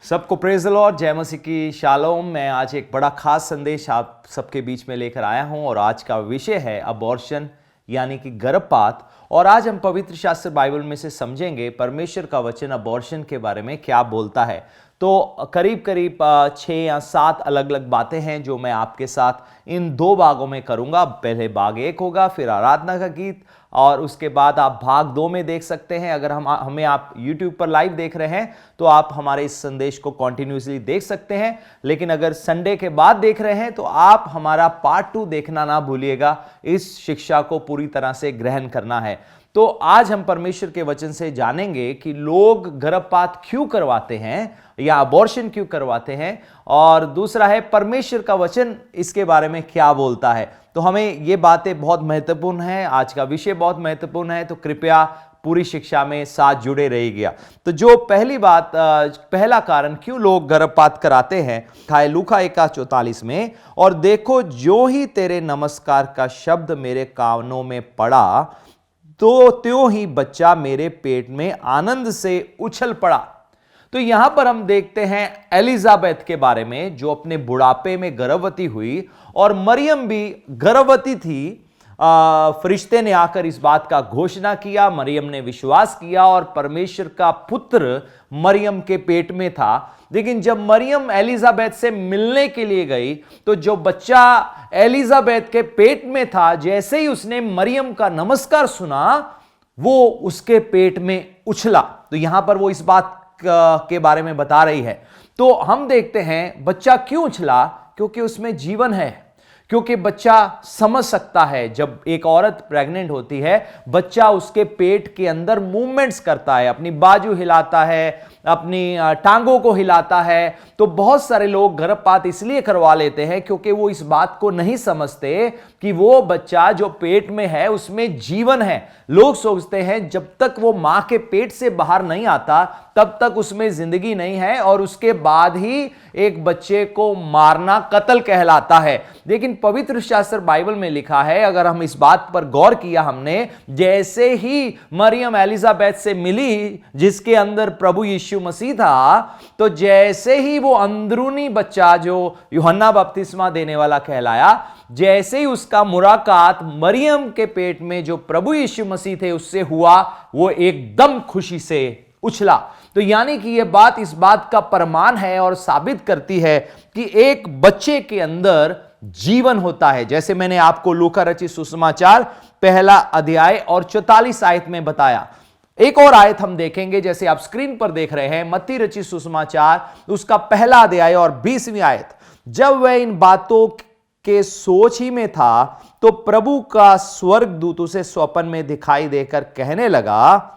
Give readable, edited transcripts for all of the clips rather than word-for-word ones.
सबको praise the Lord, जय मसीह की शालोम। मैं आज एक बड़ा खास संदेश आप सबके बीच में लेकर आया हूं और आज का विषय है अबॉर्शन यानी कि गर्भपात। और आज हम पवित्र शास्त्र बाइबल में से समझेंगे परमेश्वर का वचन अबॉर्शन के बारे में क्या बोलता है। तो करीब करीब 6 या 7 अलग अलग बातें हैं जो मैं आपके साथ इन 2 भागों में करूंगा। पहले भाग 1 होगा, फिर आराधना का गीत, और उसके बाद आप भाग 2 में देख सकते हैं। अगर हमें आप YouTube पर लाइव देख रहे हैं तो आप हमारे इस संदेश को कंटिन्यूअसली देख सकते हैं, लेकिन अगर संडे के बाद देख रहे हैं तो आप हमारा पार्ट 2 देखना ना भूलिएगा। इस शिक्षा को पूरी तरह से ग्रहण करना है। तो आज हम परमेश्वर के वचन से जानेंगे कि लोग गर्भपात क्यों करवाते हैं या अबॉर्शन क्यों करवाते हैं, और दूसरा है परमेश्वर का वचन इसके बारे में क्या बोलता है। तो हमें ये बातें बहुत महत्वपूर्ण हैं, आज का विषय बहुत महत्वपूर्ण है, तो कृपया पूरी शिक्षा में साथ जुड़े रहिएगा। तो जो पहली बात, पहला कारण क्यों लोग गर्भपात कराते हैं था लूका 1:44 में, और देखो जो ही तेरे नमस्कार का शब्द मेरे कानों में पड़ा तो त्यों ही बच्चा मेरे पेट में आनंद से उछल पड़ा। तो यहां पर हम देखते हैं एलिजाबेथ के बारे में जो अपने बुढ़ापे में गर्भवती हुई, और मरियम भी गर्भवती थी। फरिश्ते ने आकर इस बात का घोषणा किया, मरियम ने विश्वास किया और परमेश्वर का पुत्र मरियम के पेट में था। लेकिन जब मरियम एलिजाबेथ से मिलने के लिए गई तो जो बच्चा एलिजाबेथ के पेट में था, जैसे ही उसने मरियम का नमस्कार सुना वो उसके पेट में उछला। तो यहां पर वो इस बात के बारे में बता रही है। तो हम देखते हैं बच्चा क्यों उछला, क्योंकि उसमें जीवन है, क्योंकि बच्चा समझ सकता है। जब एक औरत प्रेग्नेंट होती है, बच्चा उसके पेट के अंदर मूवमेंट्स करता है, अपनी बाजू हिलाता है, अपनी टांगों को हिलाता है। तो बहुत सारे लोग गर्भपात इसलिए करवा लेते हैं क्योंकि वो इस बात को नहीं समझते कि वो बच्चा जो पेट में है उसमें जीवन है। लोग सोचते हैं जब तक वो मां के पेट से बाहर नहीं आता तब तक उसमें जिंदगी नहीं है, और उसके बाद ही एक बच्चे को मारना कत्ल कहलाता है। लेकिन पवित्र शास्त्र बाइबल में लिखा है, अगर हम इस बात पर गौर किया हमने, जैसे ही मरियम एलिजाबेथ से मिली जिसके अंदर प्रभु यीशु मसीह था, तो जैसे ही वो अंदरूनी बच्चा जो यूहन्ना बपतिस्मा देने वाला कहलाया, जैसे ही उसका मुलाकात मरियम के पेट में जो प्रभु यीशु मसीह थे उससे हुआ, वो एकदम खुशी से उछला। तो यानी कि यह बात इस बात का प्रमाण है और साबित करती है कि एक बच्चे के अंदर जीवन होता है। जैसे मैंने आपको लूका रचित सुसमाचार 1 और 44 आयत में बताया। एक और आयत हम देखेंगे, जैसे आप स्क्रीन पर देख रहे हैं, मत्ती रचित सुसमाचार उसका 1 और 20वीं आयत। जब वह इन बातों के सोच ही में था तो प्रभु का स्वर्गदूत उसे स्वप्न में दिखाई देकर कहने लगा,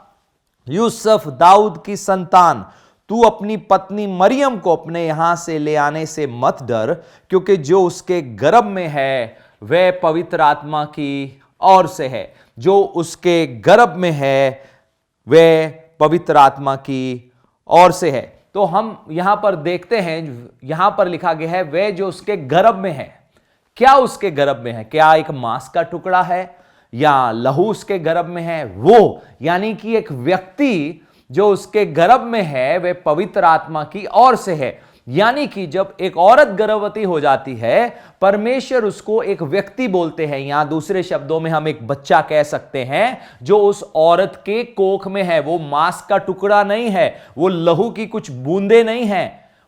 यूसुफ दाऊद की संतान, तू अपनी पत्नी मरियम को अपने यहां से ले आने से मत डर, क्योंकि जो उसके गर्भ में है वह पवित्र आत्मा की ओर से है। जो उसके गर्भ में है वह पवित्र आत्मा की ओर से है। तो हम यहां पर देखते हैं, यहां पर लिखा गया है वह जो उसके गर्भ में है। क्या उसके गर्भ में है? क्या एक मांस का टुकड़ा है या लहू उसके गर्भ में है? वो यानी कि एक व्यक्ति जो उसके गर्भ में है वह पवित्र आत्मा की ओर से है। यानी कि जब एक औरत गर्भवती हो जाती है, परमेश्वर उसको एक व्यक्ति बोलते हैं, या दूसरे शब्दों में हम एक बच्चा कह सकते हैं जो उस औरत के कोख में है। वो मांस का टुकड़ा नहीं है, वो लहू की कुछ बूंदे नहीं है,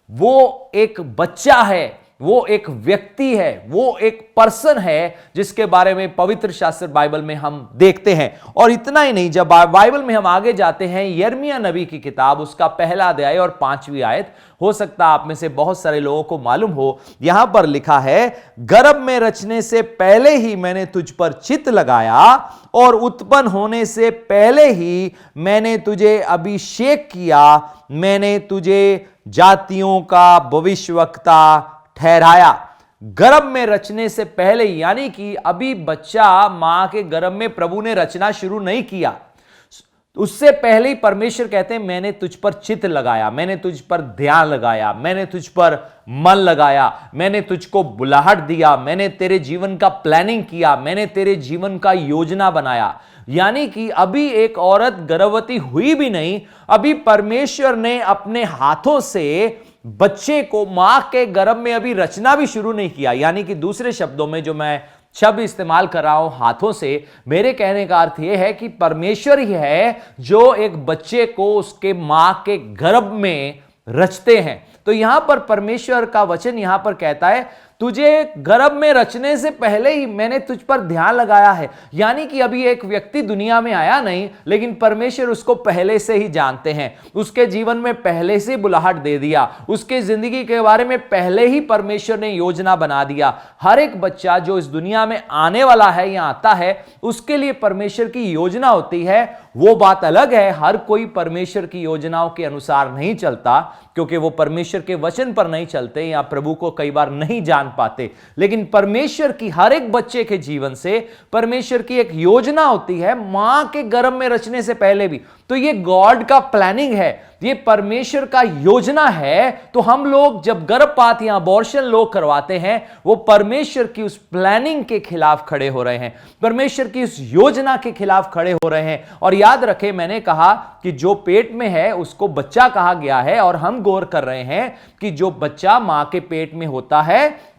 वो एक बच्चा है, वो एक व्यक्ति है, वो एक पर्सन है जिसके बारे में पवित्र शास्त्र बाइबल में हम देखते हैं। और इतना ही नहीं, जब बाइबल में हम आगे जाते हैं, यिर्मयाह नबी की किताब उसका 1 और 5वीं आयत, हो सकता है आप में से बहुत सारे लोगों को मालूम हो। यहां पर लिखा है, गर्भ में रचने से पहले ही मैंने तुझ पर चित्त लगाया और उत्पन्न होने से पहले ही मैंने तुझे अभिषेक किया, मैंने तुझे जातियों का भविष्यवक्ता ठहराया। गर्भ में रचने से पहले, यानी कि अभी बच्चा मां के गर्भ में प्रभु ने रचना शुरू नहीं किया, उससे पहले ही परमेश्वर कहते हैं मैंने तुझ पर चित्त लगाया, मैंने तुझ पर ध्यान लगाया, मैंने तुझ पर मन लगाया, मैंने तुझको बुलाहट दिया, मैंने तेरे जीवन का प्लानिंग किया, मैंने तेरे जीवन का योजना बनाया। यानी कि अभी एक औरत गर्भवती हुई भी नहीं, अभी परमेश्वर ने अपने हाथों से बच्चे को मां के गर्भ में अभी रचना भी शुरू नहीं किया। यानी कि दूसरे शब्दों में जो मैं शब्द इस्तेमाल कर रहा हूं हाथों से, मेरे कहने का अर्थ यह है कि परमेश्वर ही है जो एक बच्चे को उसके मां के गर्भ में रचते हैं। तो यहां पर परमेश्वर का वचन यहां पर कहता है, तुझे गर्भ में रचने से पहले ही मैंने तुझ पर ध्यान लगाया है। यानी कि अभी एक व्यक्ति दुनिया में आया नहीं, लेकिन परमेश्वर उसको पहले से ही जानते हैं, उसके जीवन में पहले से बुलाहट दे दिया, उसके जिंदगी के बारे में पहले ही परमेश्वर ने योजना बना दिया। हर एक बच्चा जो इस दुनिया में आने वाला है या आता है, उसके लिए परमेश्वर की योजना होती है। वो बात अलग है, हर कोई परमेश्वर की योजनाओं के अनुसार नहीं चलता, क्योंकि वो परमेश्वर के वचन पर नहीं चलते या प्रभु को कई बार नहीं जान पाते। लेकिन परमेश्वर की हर एक बच्चे के जीवन से परमेश्वर की एक योजना होती है, मां के गर्भ में रचने से पहले भी। तो ये गॉड का प्लानिंग है, ये परमेश्वर का योजना है। तो हम लोग जब गर्भपात या अबॉर्शन लोग करवाते हैं, वो परमेश्वर की उस प्लानिंग के खिलाफ खड़े हो रहे हैं, परमेश्वर की उस योजना के खिलाफ खड़े हो रहे हैं। और याद रखें, मैंने कहा कि जो पेट में है उसको बच्चा कहा गया है, और हम गौर कर रहे हैं कि जो बच्चा मां के पेट में होता है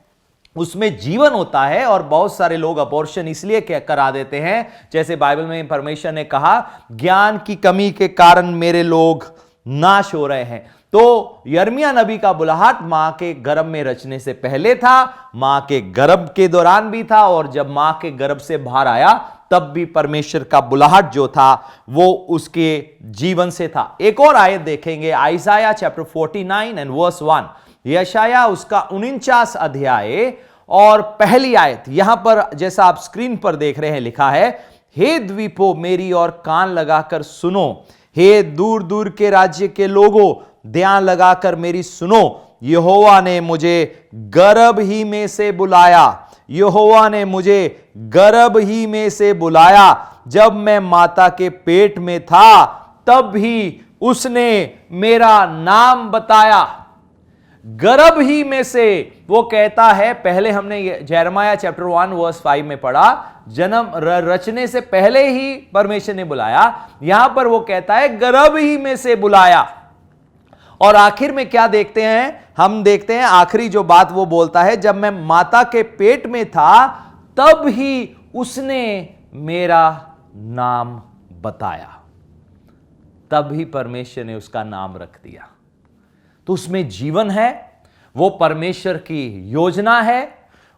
उसमें जीवन होता है। और बहुत सारे लोग अबॉर्शन इसलिए करा देते हैं, जैसे बाइबल में परमेश्वर ने कहा, ज्ञान की कमी के कारण मेरे लोग नाश हो रहे हैं। तो यिर्मयाह नबी का बुलाहट मां के गर्भ में रचने से पहले था, मां के गर्भ के दौरान भी था, और जब मां के गर्भ से बाहर आया तब भी परमेश्वर का बुलाहट जो था वो उसके जीवन से था। एक और आयत देखेंगे, आइसाया चैप्टर 49 एंड वर्स 1। यशाया उसका 49 अध्याय और पहली आयत, यहां पर जैसा आप स्क्रीन पर देख रहे हैं लिखा है, हे द्वीपों मेरी ओर कान लगाकर सुनो, हे दूर दूर के राज्य के लोगों ध्यान लगाकर मेरी सुनो। यहोवा ने मुझे गर्भ ही में से बुलाया, यहोवा ने मुझे गर्भ ही में से बुलाया। जब मैं माता के पेट में था तब ही उसने मेरा नाम बताया। गर्भ ही में से, वो कहता है, पहले हमने यिर्मयाह चैप्टर 1 वर्स 5 में पढ़ा, जन्म रचने से पहले ही परमेश्वर ने बुलाया। यहां पर वो कहता है गर्भ ही में से बुलाया। और आखिर में क्या देखते हैं, हम देखते हैं आखिरी जो बात वो बोलता है, जब मैं माता के पेट में था तब ही उसने मेरा नाम बताया। तब ही परमेश्वर ने उसका नाम रख दिया। तो उसमें जीवन है, वो परमेश्वर की योजना है,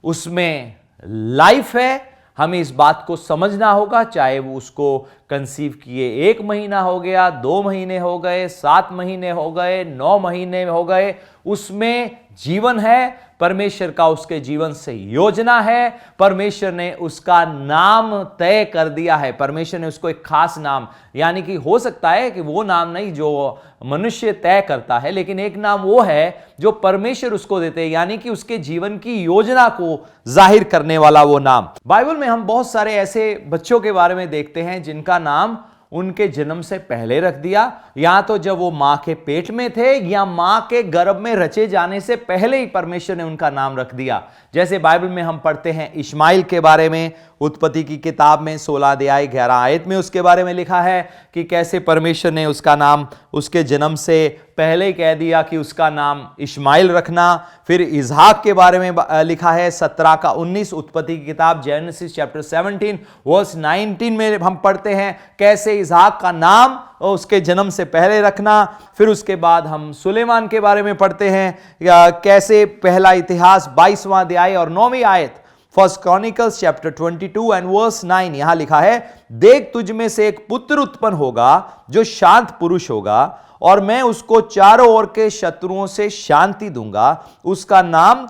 उसमें लाइफ है। हमें इस बात को समझना होगा, चाहे वो उसको कंसीव किए 1 महीना हो गया, 2 महीने हो गए, 7 महीने हो गए, 9 महीने हो गए, उसमें जीवन है। परमेश्वर का उसके जीवन से योजना है, परमेश्वर ने उसका नाम तय कर दिया है, परमेश्वर ने उसको एक खास नाम, यानी कि हो सकता है कि वो नाम नहीं जो मनुष्य तय करता है, लेकिन एक नाम वो है जो परमेश्वर उसको देते हैं, यानी कि उसके जीवन की योजना को जाहिर करने वाला वो नाम। बाइबल में हम बहुत सारे ऐसे बच्चों के बारे में देखते हैं जिनका नाम उनके जन्म से पहले रख दिया, या तो जब वो मां के पेट में थे या मां के गर्भ में रचे जाने से पहले ही परमेश्वर ने उनका नाम रख दिया। जैसे बाइबल में हम पढ़ते हैं इश्माइल के बारे में, उत्पत्ति की किताब में 16 अध्याय 11 आयत में उसके बारे में लिखा है कि कैसे परमेश्वर ने उसका नाम उसके जन्म से पहले ही कह दिया कि उसका नाम इश्माइल रखना। फिर इसहाक के बारे में लिखा है 17 का 19, उत्पत्ति की किताब जेनेसिस चैप्टर 17 वर्स 19 में हम पढ़ते हैं कैसे इसहाक का नाम उसके जन्म से पहले रखना। फिर उसके बाद हम सुलेमान के बारे में पढ़ते हैं कैसे पहला इतिहास 22वां अध्याय और 9वीं आयत, first chronicles chapter 22 and verse 9, यहां लिखा है, देख तुझ में से एक पुत्र उत्पन्न होगा जो शांत पुरुष होगा, और मैं उसको चारों ओर के शत्रुओं से शांति दूंगा। उसका नाम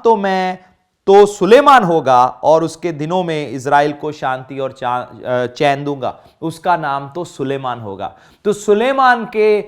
तो सुलेमान होगा, और उसके दिनों में इज़राइल को शांति और चैन दूंगा। उसका नाम तो सुलेमान होगा। तो सुलेमान के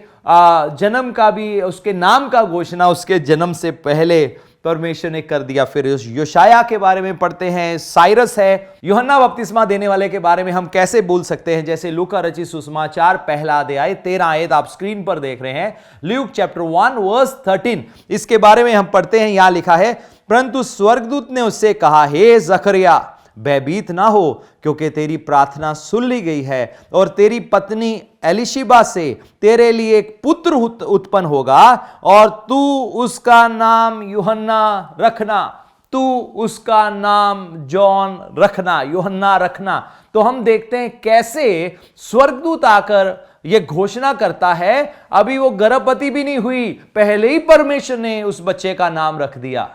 जन्म का भी, उसके नाम का घोषणा उसके जन्म से पहले परमेश्वर ने कर दिया। फिर योशाया के बारे में पढ़ते हैं, साइरस है, यूहन्ना बपतिस्मा देने वाले के बारे में हम कैसे भूल सकते हैं, जैसे लूका रचित सुसमाचार पहला अध्याय 13 आयत आप स्क्रीन पर देख रहे हैं, ल्यूक चैप्टर 1 वर्स 13, इसके बारे में हम पढ़ते हैं, यहां लिखा है, परंतु स्वर्गदूत ने उससे कहा, हे जकरिया भयभीत ना हो, क्योंकि तेरी प्रार्थना सुन ली गई है और तेरी पत्नी एलिशिबा से तेरे लिए एक पुत्र उत्पन्न होगा और तू उसका नाम यूहन्ना रखना। तू उसका नाम जॉन रखना, यूहन्ना रखना। तो हम देखते हैं कैसे स्वर्गदूत आकर यह घोषणा करता है, अभी वो गर्भवती भी नहीं हुई, पहले ही परमेश्वर ने उस बच्चे का नाम रख दिया।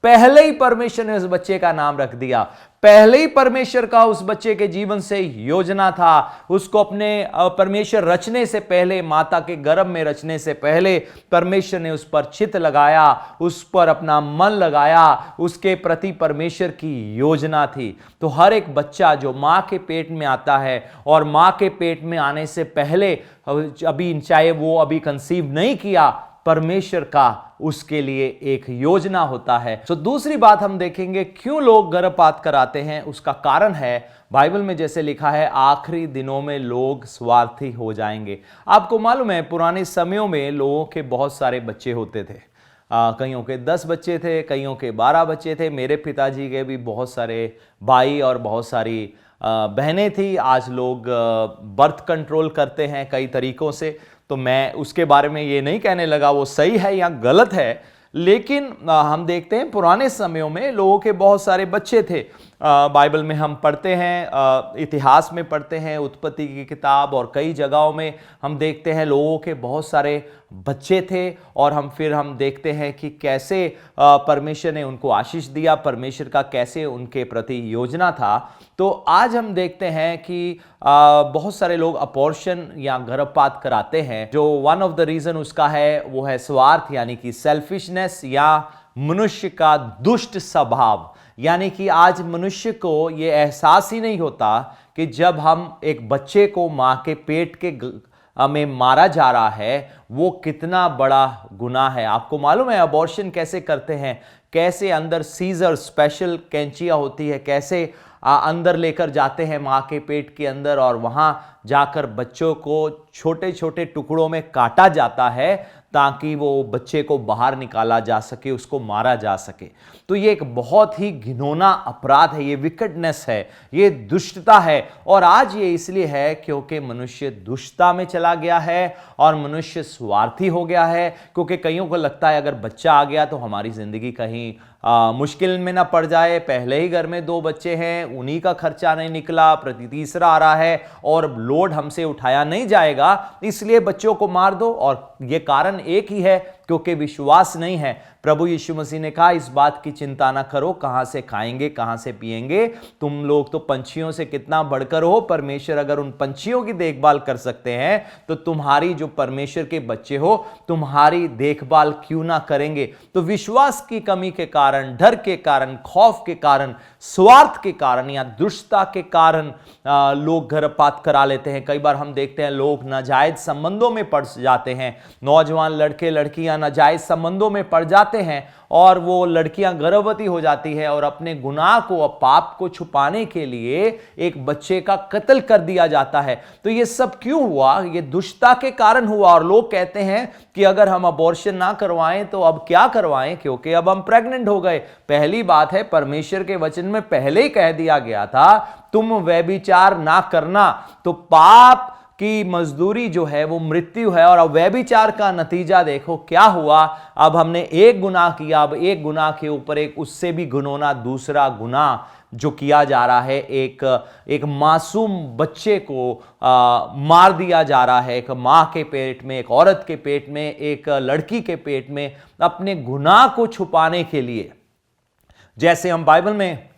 पहले ही परमेश्वर ने उस बच्चे का नाम रख दिया। पहले ही परमेश्वर का उस बच्चे के जीवन से योजना था। उसको अपने परमेश्वर रचने से पहले, माता के गर्भ में रचने से पहले परमेश्वर ने उस पर चित्त लगाया, उस पर अपना मन लगाया। उसके प्रति परमेश्वर की योजना थी। तो हर एक बच्चा जो मां के पेट में आता है और मां के पेट में आने से पहले, अभी चाहे वो अभी कंसीव नहीं किया, परमेश्वर का उसके लिए एक योजना होता है। तो दूसरी बात हम देखेंगे, क्यों लोग गर्भपात कराते हैं। उसका कारण है, बाइबल में जैसे लिखा है, आखिरी दिनों में लोग स्वार्थी हो जाएंगे। आपको मालूम है, पुराने समयों में लोगों के बहुत सारे बच्चे होते थे। कईयों के 10 बच्चे थे, कईयों के 12 बच्चे थे। मेरे पिताजी के भी बहुत सारे भाई और बहुत सारी बहनें थी। आज लोग बर्थ कंट्रोल करते हैं कई तरीकों से, तो मैं उसके बारे में ये नहीं कहने लगा वो सही है या गलत है, लेकिन हम देखते हैं पुराने समयों में लोगों के बहुत सारे बच्चे थे। बाइबल में हम पढ़ते हैं, इतिहास में पढ़ते हैं, उत्पत्ति की किताब और कई जगहों में हम देखते हैं लोगों के बहुत सारे बच्चे थे। और हम देखते हैं कि कैसे परमेश्वर ने उनको आशीष दिया, परमेश्वर का कैसे उनके प्रति योजना था। तो आज हम देखते हैं कि बहुत सारे लोग अबॉर्शन या गर्भपात कराते हैं। जो वन ऑफ द रीजन उसका है वो है स्वार्थ, यानी कि सेल्फिशनेस, या मनुष्य का दुष्ट स्वभाव। यानी कि आज मनुष्य को यह एहसास ही नहीं होता कि जब हम एक बच्चे को मां के पेट के में मारा जा रहा है, वो कितना बड़ा गुनाह है। आपको मालूम है अबॉर्शन कैसे करते हैं, कैसे अंदर सीजर स्पेशल कैंचियां होती है, कैसे अंदर लेकर जाते हैं मां के पेट के अंदर, और वहां जाकर बच्चों को छोटे छोटे टुकड़ों में काटा जाता है ताकि वो बच्चे को बाहर निकाला जा सके, उसको मारा जा सके। तो ये एक बहुत ही घिनौना अपराध है, ये विकेडनेस है, ये दुष्टता है। और आज ये इसलिए है क्योंकि मनुष्य दुष्टता में चला गया है और मनुष्य स्वार्थी हो गया है। क्योंकि कईयों को लगता है अगर बच्चा आ गया तो हमारी जिंदगी कहीं मुश्किल में ना पड़ जाए। पहले ही घर में 2 बच्चे हैं, उन्हीं का खर्चा नहीं निकला, प्रति तीसरा आ रहा है और लोड हमसे उठाया नहीं जाएगा, इसलिए बच्चों को मार दो। और ये कारण एक ही है, क्योंकि विश्वास नहीं है। प्रभु यीशु मसीह ने कहा, इस बात की चिंता ना करो कहां से खाएंगे कहां से पिएंगे, तुम लोग तो पंछियों से कितना बढ़कर हो। परमेश्वर अगर उन पंछियों की देखभाल कर सकते हैं तो तुम्हारी जो परमेश्वर के बच्चे हो, तुम्हारी देखभाल क्यों ना करेंगे। तो विश्वास की कमी के कारण, डर के कारण, खौफ के कारण, स्वार्थ के कारण या दुष्टता के कारण लोग गर्भपात करा लेते हैं। कई बार हम देखते हैं लोग नाजायज संबंधों में पड़ जाते हैं, नौजवान लड़के लड़कियां नाजायज संबंधों में पड़ जाते हैं और वो लड़कियां गर्भवती हो जाती है और अपने गुनाह को, पाप को छुपाने के लिए एक बच्चे का कत्ल कर दिया जाता है। तो ये सब क्यों हुआ? ये दुष्टता के कारण हुआ। और लोग कहते हैं कि अगर हम अबॉर्शन ना करवाएं तो अब क्या करवाएं, क्योंकि अब हम प्रेग्नेंट हो गए। पहली बात है, परमेश्वर के वचन में पहले ही कह दिया गया था तुम व्यभिचार ना करना। तो पाप की मजदूरी जो है वो मृत्यु है। और अब व्यभिचार का नतीजा देखो क्या हुआ। अब हमने एक गुनाह किया, अब एक गुनाह के ऊपर एक उससे भी घिनौना दूसरा गुनाह जो किया जा रहा है। एक मासूम बच्चे को मार दिया जा रहा है, एक मां के पेट में, एक औरत के पेट में, एक लड़की के पेट में, अपने गुनाह को छुपाने के लिए। जैसे हम बाइबल में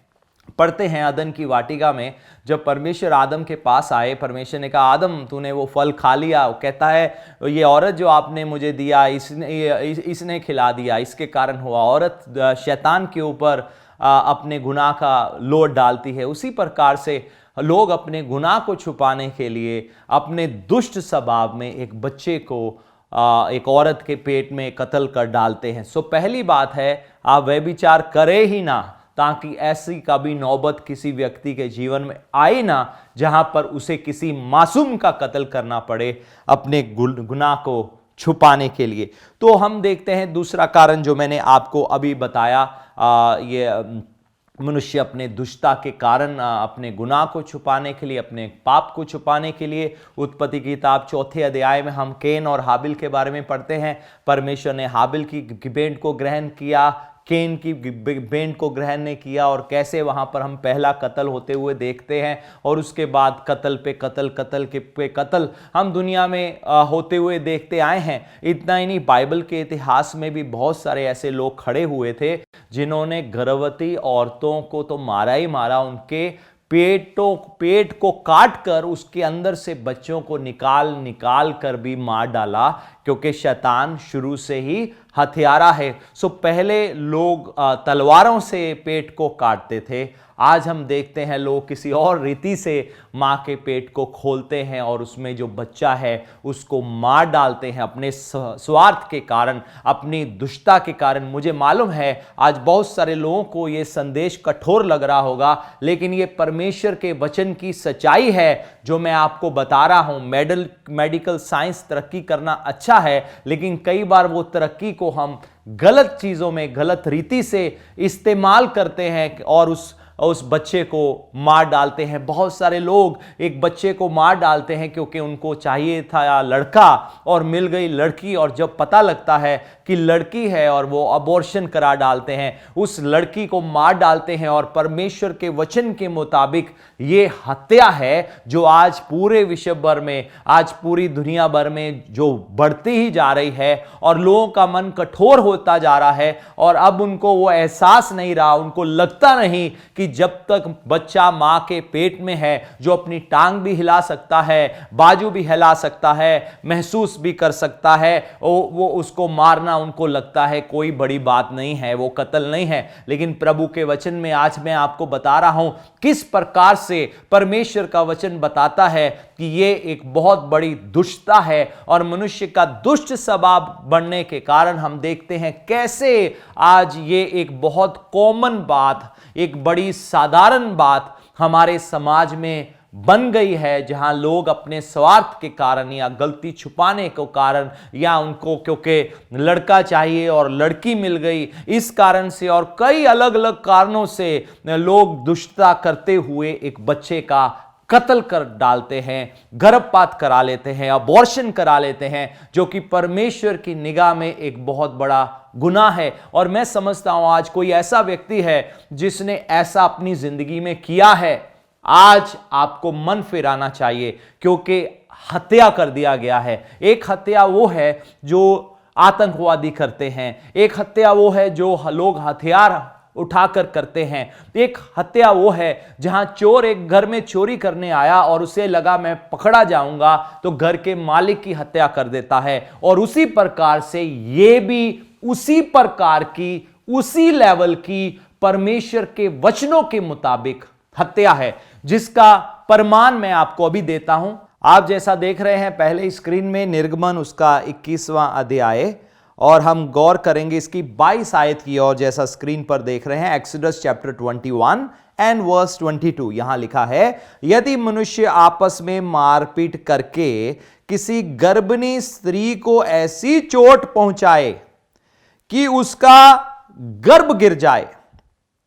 पढ़ते हैं, अदन की वाटिका में जब परमेश्वर आदम के पास आए, परमेश्वर ने कहा आदम तूने वो फल खा लिया। वो कहता है ये औरत जो आपने मुझे दिया इसने खिला दिया, इसके कारण हुआ। औरत शैतान के ऊपर अपने गुनाह का लोड डालती है। उसी प्रकार से लोग अपने गुनाह को छुपाने के लिए अपने दुष्ट स्वभाव में एक बच्चे को एक औरत के पेट में कत्ल कर डालते हैं। सो पहली बात है, आप व्यभिचार करें ही ना, ताकि ऐसी कभी नौबत किसी व्यक्ति के जीवन में आए ना जहां पर उसे किसी मासूम का कत्ल करना पड़े अपने गुनाह को छुपाने के लिए। तो हम देखते हैं दूसरा कारण जो मैंने आपको अभी बताया, ये मनुष्य अपने दुष्टता के कारण अपने गुनाह को छुपाने के लिए, अपने पाप को छुपाने के लिए, उत्पत्ति की किताब 4 अध्याय में हम कैन और हाबिल के बारे में पढ़ते हैं। परमेश्वर ने हाबिल की भेंट को ग्रहण किया, कैन की भेंट को ग्रहण नहीं किया, और कैसे वहां पर हम पहला कत्ल होते हुए देखते हैं। और उसके बाद कत्ल पे कत्ल, कत्ल के पे कत्ल हम दुनिया में होते हुए देखते आए हैं। इतना ही नहीं, बाइबल के इतिहास में भी बहुत सारे ऐसे लोग खड़े हुए थे जिन्होंने गर्भवती औरतों को तो मारा ही मारा, उनके पेट को काट कर उसके अंदर से बच्चों को निकाल निकाल कर भी मार डाला, क्योंकि शैतान शुरू से ही हत्यारा है। सो पहले लोग तलवारों से पेट को काटते थे, आज हम देखते हैं लोग किसी और रीति से मां के पेट को खोलते हैं और उसमें जो बच्चा है उसको मार डालते हैं अपने स्वार्थ के कारण, अपनी दुष्टता के कारण। मुझे मालूम है आज बहुत सारे लोगों को यह संदेश कठोर लग रहा होगा, लेकिन यह परमेश्वर के वचन की सच्चाई है जो मैं आपको बता रहा हूं। मेडिकल साइंस तरक्की करना अच्छा है, लेकिन कई बार वो तरक्की को हम गलत चीजों में, गलत रीति से इस्तेमाल करते हैं और उस बच्चे को मार डालते हैं। बहुत सारे लोग एक बच्चे को मार डालते हैं क्योंकि उनको चाहिए था लड़का और मिल गई लड़की, और जब पता लगता है कि लड़की है और वो अबॉर्शन करा डालते हैं, उस लड़की को मार डालते हैं। और परमेश्वर के वचन के मुताबिक ये हत्या है जो आज पूरे विश्व भर में, आज पूरी दुनिया भर में जो बढ़ती ही जा रही है, और लोगों का मन कठोर होता जा रहा है। और अब उनको वो एहसास नहीं रहा, उनको लगता नहीं कि जब तक बच्चा मां के पेट में है, जो अपनी टांग भी हिला सकता है, बाजू भी हिला सकता है, महसूस भी कर सकता है, वो उसको मारना उनको लगता है कोई बड़ी बात नहीं है, वो कत्ल नहीं है। लेकिन प्रभु के वचन में आज मैं आपको बता रहा हूं किस प्रकार से परमेश्वर का वचन बताता है कि ये एक बहुत बड़ी दुष्टता है, और मनुष्य का दुष्ट स्वभाव बनने के कारण हम देखते हैं कैसे आज ये एक बहुत कॉमन बात, एक बड़ी साधारण बात हमारे समाज में बन गई है, जहां लोग अपने स्वार्थ के कारण या गलती छुपाने के कारण, या उनको क्योंकि लड़का चाहिए और लड़की मिल गई इस कारण से, और कई अलग अलग कारणों से लोग दुष्टता करते हुए एक बच्चे का कत्ल कर डालते हैं, गर्भपात करा लेते हैं, अबॉर्शन करा लेते हैं, जो कि परमेश्वर की निगाह में एक बहुत बड़ा गुनाह है। और मैं समझता हूं आज कोई ऐसा व्यक्ति है जिसने ऐसा अपनी जिंदगी में किया है, आज आपको मन फिराना चाहिए, क्योंकि हत्या कर दिया गया है। एक हत्या वो है जो आतंकवादी करते हैं, एक हत्या वो है जो लोग हथियार उठाकर करते हैं, एक हत्या वो है जहां चोर एक घर में चोरी करने आया और उसे लगा मैं पकड़ा जाऊंगा तो घर के मालिक की हत्या कर देता है। और उसी प्रकार से ये भी उसी प्रकार की, उसी लेवल की परमेश्वर के वचनों के मुताबिक हत्या है, जिसका प्रमाण मैं आपको अभी देता हूं। आप जैसा देख रहे हैं पहले स्क्रीन में निर्गमन उसका 21वां अध्याय, और हम गौर करेंगे इसकी 22 आयत की ओर, जैसा स्क्रीन पर देख रहे हैं। एक्सोडस चैप्टर 21 एंड वर्स 22 यहां लिखा है, यदि मनुष्य आपस में मारपीट करके किसी गर्भिणी स्त्री को ऐसी चोट पहुंचाए कि उसका गर्भ गिर जाए।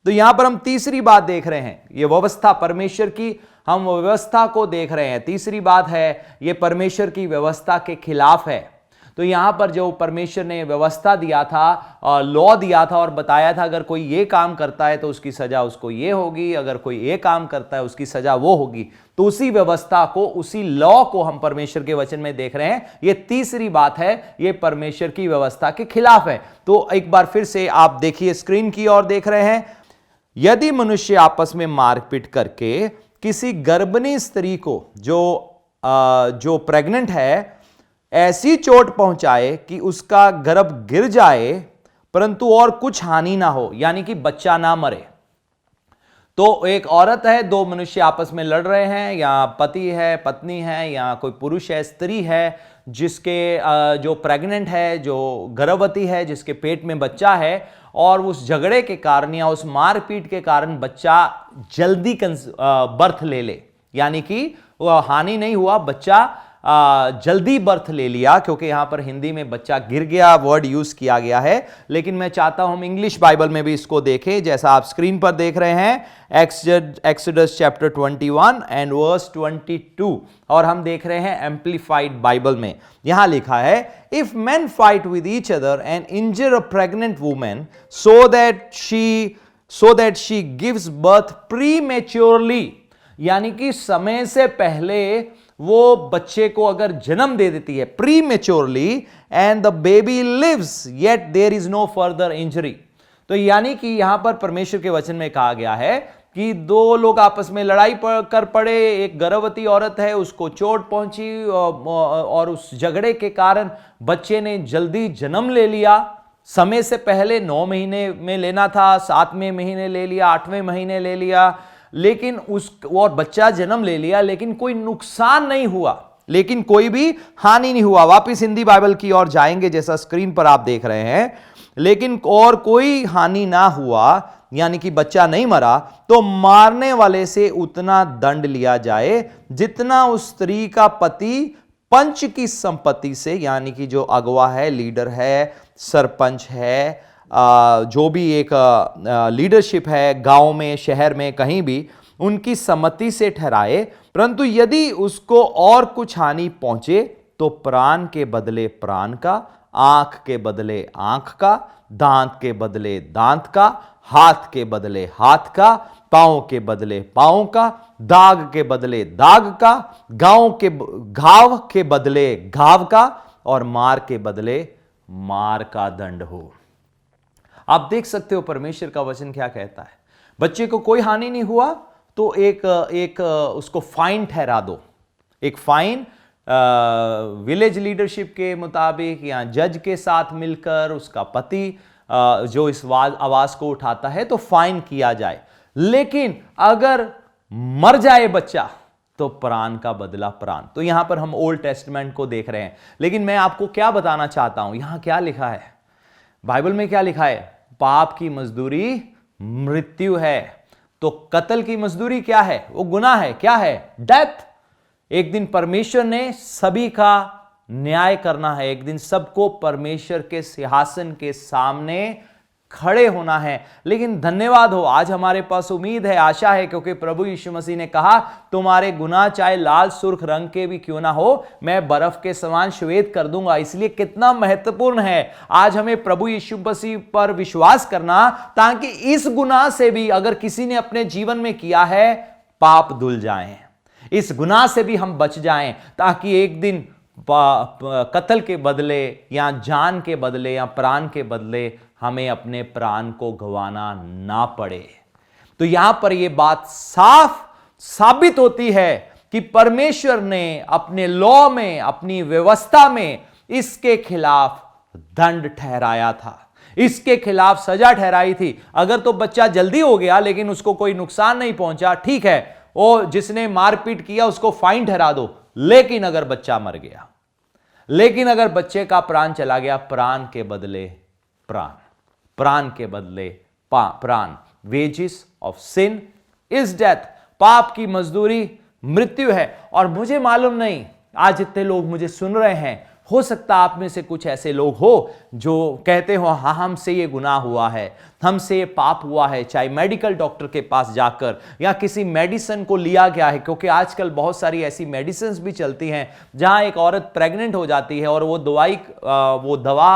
तो यहां पर हम तीसरी बात देख रहे हैं, यह व्यवस्था परमेश्वर की, हम व्यवस्था को देख रहे हैं। तीसरी बात है यह परमेश्वर की व्यवस्था के खिलाफ है। तो यहां पर जो परमेश्वर ने व्यवस्था दिया था, लॉ दिया था और बताया था अगर कोई ये काम करता है तो उसकी सजा उसको ये होगी, अगर कोई ये काम करता है उसकी सजा वो होगी। तो उसी व्यवस्था को, उसी लॉ को हम परमेश्वर के वचन में देख रहे हैं। ये तीसरी बात है, ये परमेश्वर की व्यवस्था के खिलाफ है। तो एक बार फिर से आप देखिए, स्क्रीन की ओर देख रहे हैं, यदि मनुष्य आपस में मारपीट करके किसी गर्भिणी स्त्री को जो प्रेग्नेंट है ऐसी चोट पहुंचाए कि उसका गर्भ गिर जाए परंतु और कुछ हानि ना हो, यानी कि बच्चा ना मरे। तो एक औरत है, दो मनुष्य आपस में लड़ रहे हैं, या पति है, पत्नी है, या कोई पुरुष है, स्त्री है, जिसके जो प्रेग्नेंट है, जो गर्भवती है, जिसके पेट में बच्चा है, और उस झगड़े के कारण या उस मारपीट के कारण बच्चा जल्दी बर्थ ले ले, यानी कि वह हानि नहीं हुआ, बच्चा जल्दी बर्थ ले लिया, क्योंकि यहां पर हिंदी में बच्चा गिर गया वर्ड यूज किया गया है, लेकिन मैं चाहता हूं हम इंग्लिश बाइबल में भी इसको देखें, जैसा आप स्क्रीन पर देख रहे हैं एक्सोडस चैप्टर 21 एंड वर्स 22, और हम देख रहे हैं एम्प्लीफाइड बाइबल में। यहां लिखा है, if men fight with each other and injure a pregnant woman so that she gives birth prematurely, यानी कि समय से पहले वो बच्चे को अगर जन्म दे देती है prematurely, and the baby lives yet there is no further injury. तो यानी कि यहां पर परमेश्वर के वचन में कहा गया है कि दो लोग आपस में लड़ाई कर पड़े, एक गर्भवती औरत है, उसको चोट पहुंची और उस झगड़े के कारण बच्चे ने जल्दी जन्म ले लिया, समय से पहले 9 महीने में लेना था, 7वें महीने ले लिया, 8वें महीने ले लिया, लेकिन और बच्चा जन्म ले लिया, लेकिन कोई नुकसान नहीं हुआ, लेकिन कोई भी हानि नहीं हुआ। वापिस हिंदी बाइबल की ओर जाएंगे, जैसा स्क्रीन पर आप देख रहे हैं, लेकिन और कोई हानि ना हुआ, यानी कि बच्चा नहीं मरा, तो मारने वाले से उतना दंड लिया जाए जितना उस स्त्री का पति पंच की संपत्ति से, यानी कि जो अगवा है, लीडर है, सरपंच है, जो भी एक लीडरशिप है गांव में, शहर में, कहीं भी, उनकी सम्मति से ठहराए। परंतु यदि उसको और कुछ हानि पहुंचे तो प्राण के बदले प्राण का, आंख के बदले आंख का, दांत के बदले दांत का, हाथ के बदले हाथ का, पांव के बदले पांव का, दाग के बदले दाग का, घाव के बदले घाव का, और मार के बदले मार का दंड हो। आप देख सकते हो परमेश्वर का वचन क्या कहता है। बच्चे को कोई हानि नहीं हुआ तो एक उसको फाइन ठहरा दो, एक फाइन विलेज लीडरशिप के मुताबिक या जज के साथ मिलकर उसका पति जो इस आवाज को उठाता है तो फाइन किया जाए। लेकिन अगर मर जाए बच्चा तो प्राण का बदला प्राण। तो यहां पर हम ओल्ड टेस्टमेंट को देख रहे हैं, लेकिन मैं आपको क्या बताना चाहता हूं, यहां क्या लिखा है, बाइबल में क्या लिखा है, पाप की मजदूरी मृत्यु है। तो कत्ल की मजदूरी क्या है, वो गुनाह है, क्या है, डेथ। एक दिन परमेश्वर ने सभी का न्याय करना है, एक दिन सबको परमेश्वर के सिंहासन के सामने खड़े होना है। लेकिन धन्यवाद हो, आज हमारे पास उम्मीद है, आशा है, क्योंकि प्रभु यीशु मसीह ने कहा, तुम्हारे गुनाह चाहे लाल सुर्ख रंग के भी क्यों ना हो, मैं बर्फ के समान श्वेत कर दूंगा। इसलिए कितना महत्वपूर्ण है आज हमें प्रभु यीशु मसीह पर विश्वास करना, ताकि इस गुनाह से भी अगर किसी ने अपने जीवन में किया है, पाप धुल जाएं, इस गुनाह से भी हम बच जाएं, ताकि एक दिन कत्ल के बदले या जान के बदले या प्राण के बदले हमें अपने प्राण को गंवाना ना पड़े। तो यहां पर यह बात साफ साबित होती है कि परमेश्वर ने अपने लॉ में, अपनी व्यवस्था में इसके खिलाफ दंड ठहराया था, इसके खिलाफ सजा ठहराई थी। अगर तो बच्चा जल्दी हो गया लेकिन उसको कोई नुकसान नहीं पहुंचा, ठीक है, और जिसने मारपीट किया उसको फाइन ठहरा दो। लेकिन अगर बच्चा मर गया, लेकिन अगर बच्चे का प्राण चला गया, प्राण के बदले प्राण, प्राण के बदले प्राण। Wages of sin is death, पाप की मजदूरी मृत्यु है। और मुझे मालूम नहीं, आज जितने लोग मुझे सुन रहे हैं, हो सकता आप में से कुछ ऐसे लोग हो जो कहते हो, हाँ हमसे ये गुनाह हुआ है, हमसे ये पाप हुआ है, चाहे मेडिकल डॉक्टर के पास जाकर या किसी मेडिसिन को लिया गया है, क्योंकि आजकल बहुत सारी ऐसी मेडिसिन भी चलती हैं जहां एक औरत प्रेग्नेंट हो जाती है और वो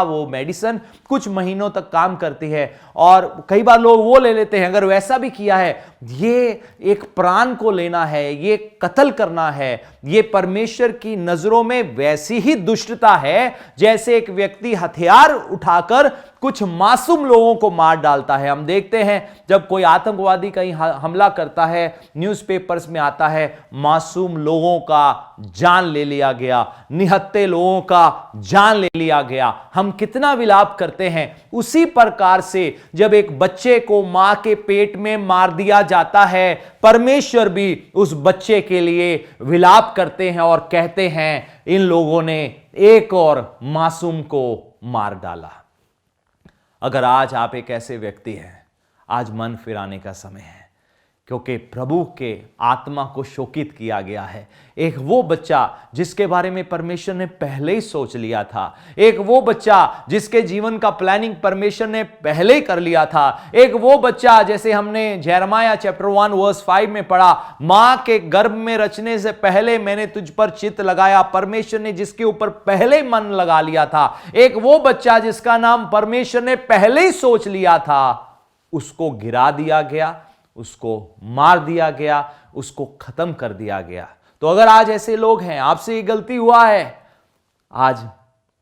वो मेडिसिन कुछ महीनों तक काम करती है, और कई बार लोग वो ले लेते हैं। अगर वैसा भी किया है, ये एक प्राण को लेना है, ये कत्ल करना है, ये परमेश्वर की नजरों में वैसी ही दुष्टता है जैसे एक व्यक्ति हथियार उठाकर कुछ मासूम लोगों को मार डालता है। हम देखते हैं जब कोई आतंकवादी कहीं हमला करता है, न्यूज़पेपर्स में आता है, मासूम लोगों का जान ले लिया गया, निहत्थे लोगों का जान ले लिया गया। हम कितना विलाप करते हैं। उसी प्रकार से जब एक बच्चे को मां के पेट में मार दिया जाता है, परमेश्वर भी उस बच्चे के लिए विलाप करते हैं और कहते हैं, इन लोगों ने एक और मासूम को मार डाला। अगर आज आप एक ऐसे व्यक्ति हैं, आज मन फिराने का समय है, क्योंकि प्रभु के आत्मा को शोकित किया गया है। एक वो बच्चा जिसके बारे में परमेश्वर ने पहले ही सोच लिया था, एक वो बच्चा जिसके जीवन का प्लानिंग परमेश्वर ने पहले ही कर लिया था, एक वो बच्चा जैसे हमने यिर्मयाह चैप्टर 1 वर्स 5 में पढ़ा, मां के गर्भ में रचने से पहले मैंने तुझ पर चित्त लगाया, परमेश्वर ने जिसके ऊपर पहले मन लगा लिया था, एक वो बच्चा जिसका नाम परमेश्वर ने पहले ही सोच लिया था, उसको गिरा दिया गया, उसको मार दिया गया, उसको खत्म कर दिया गया। तो अगर आज ऐसे लोग हैं, आपसे ये गलती हुआ है, आज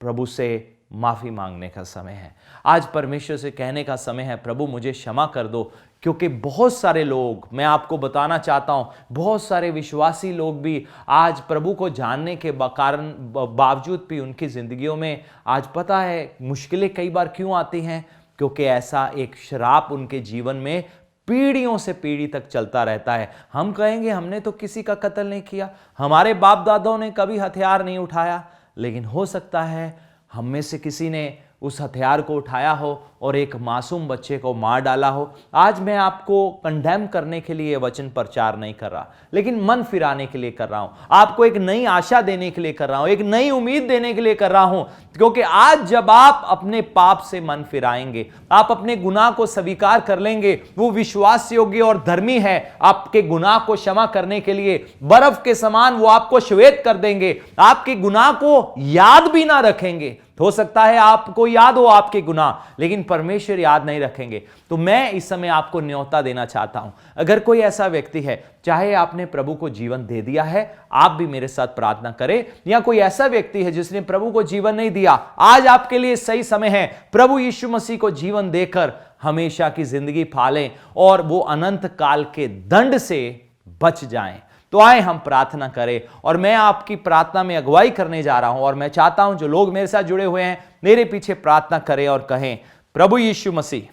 प्रभु से माफी मांगने का समय है। आज परमेश्वर से कहने का समय है, प्रभु मुझे क्षमा कर दो। क्योंकि बहुत सारे लोग, मैं आपको बताना चाहता हूं, बहुत सारे विश्वासी लोग भी आज प्रभु को जानने के कारण बावजूद भी उनकी जिंदगियों में आज पता है मुश्किलें कई बार क्यों आती हैं, क्योंकि ऐसा एक श्राप उनके जीवन में पीढ़ियों से पीढ़ी तक चलता रहता है। हम कहेंगे हमने तो किसी का कत्ल नहीं किया, हमारे बाप दादाओं ने कभी हथियार नहीं उठाया, लेकिन हो सकता है हम में से किसी ने उस हथियार को उठाया हो और एक मासूम बच्चे को मार डाला हो। आज मैं आपको कंडेम करने के लिए वचन प्रचार नहीं कर रहा, लेकिन मन फिराने के लिए कर रहा हूं, आपको एक नई आशा देने के लिए कर रहा हूं, एक नई उम्मीद देने के लिए कर रहा हूं। क्योंकि आज जब आप अपने पाप से मन फिराएंगे, आप अपने गुनाह को स्वीकार कर लेंगे, वो विश्वास योग्य और धर्मी है आपके गुनाह को क्षमा करने के लिए। बर्फ के समान वो आपको श्वेत कर देंगे, आपके गुनाह को याद भी ना रखेंगे। हो सकता है आपको याद हो आपके गुनाह, लेकिन परमेश्वर याद नहीं रखेंगे। तो मैं इस समय आपको न्योता देना चाहता हूं, अगर कोई ऐसा व्यक्ति है, चाहे आपने प्रभु को जीवन दे दिया है, आप भी मेरे साथ प्रार्थना करें, या कोई ऐसा व्यक्ति है जिसने प्रभु को जीवन नहीं दिया, आज आपके लिए सही समय है। प्रभु यीशु मसीह को जीवन देकर हमेशा की जिंदगी पालें और वो अनंत काल के दंड से बच जाएं। तो आए हम प्रार्थना करें, और मैं आपकी प्रार्थना में अगुवाई करने जा रहा हूं, और मैं चाहता हूं जो लोग मेरे साथ जुड़े हुए हैं मेरे पीछे प्रार्थना करें और कहें, प्रभु यीशु मसीह,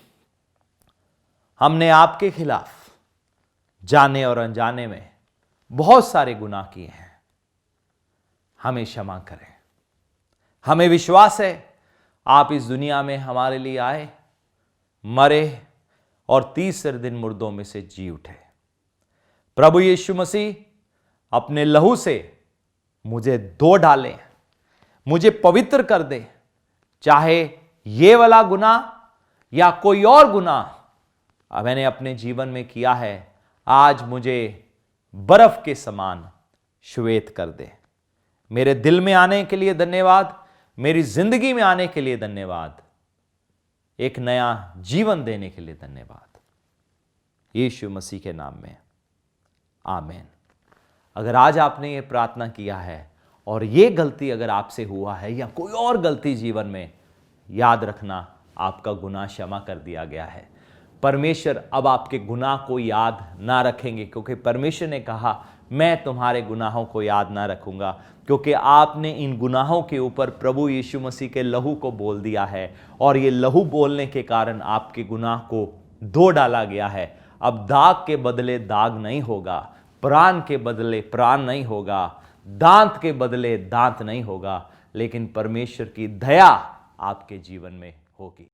हमने आपके खिलाफ जाने और अनजाने में बहुत सारे गुनाह किए हैं, हमें क्षमा करें। हमें विश्वास है आप इस दुनिया में हमारे लिए आए, मरे और तीसरे दिन मुर्दों में से जी उठे। प्रभु यीशु मसीह अपने लहू से मुझे धो डाले, मुझे पवित्र कर दे, चाहे ये वाला गुनाह या कोई और गुनाह मैंने अपने जीवन में किया है, आज मुझे बर्फ के समान श्वेत कर दे। मेरे दिल में आने के लिए धन्यवाद, मेरी जिंदगी में आने के लिए धन्यवाद, एक नया जीवन देने के लिए धन्यवाद, यीशु मसीह के नाम में, आमीन। अगर आज आपने ये प्रार्थना किया है और ये गलती अगर आपसे हुआ है या कोई और गलती जीवन में, याद रखना आपका गुनाह क्षमा कर दिया गया है। परमेश्वर अब आपके गुनाह को याद ना रखेंगे, क्योंकि परमेश्वर ने कहा मैं तुम्हारे गुनाहों को याद ना रखूंगा, क्योंकि आपने इन गुनाहों के ऊपर प्रभु यीशु मसीह के लहू को बोल दिया है, और ये लहू बोलने के कारण आपके गुनाह को धो डाला गया है। अब दाग के बदले दाग नहीं होगा, प्राण के बदले प्राण नहीं होगा, दांत के बदले दांत नहीं होगा, लेकिन परमेश्वर की दया आपके जीवन में होगी।